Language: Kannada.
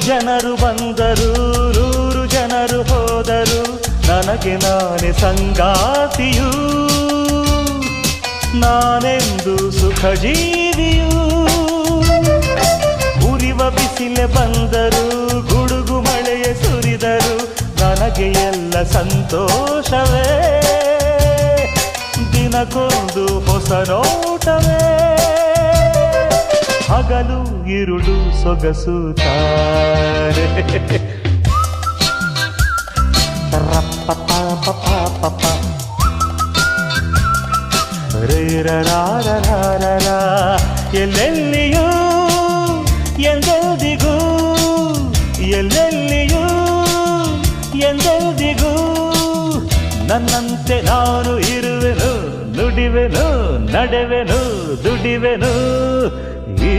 ಜನರು ಬಂದರು, 100 ಜನರು ಹೋದರು, ನನಗೆ ನಾನೇ ಸಂಗಾತಿಯು, ನಾನೆಂದು ಸುಖ ಜೀವಿಯು. ಉರಿವ ಬಿಸಿಲೆ ಬಂದರು, ಗುಡುಗು ಮಳೆಯೇ ಸುರಿದರು, ನನಗೆ ಎಲ್ಲ ಸಂತೋಷವೇ, ದಿನಕ್ಕೊಂದು ಹೊಸ ನೋಟವೇ. ಹಗಲು ಇರುಳು ಸೊಗಸುತ್ತಾರೆ. ರೇರರಾರರಾರರ ಎಲ್ಲೆಲ್ಲಿಯೂ ಎಂದೆಂದಿಗೂ, ಎಲ್ಲೆಲ್ಲಿಯೂ ಎಂದೆಂದಿಗೂ ನನ್ನಂತೆ ನಾನು ಇರುವೆನು, ನುಡಿವೆನು, ನಡೆವೆನು, ದುಡಿವೆನು ಈ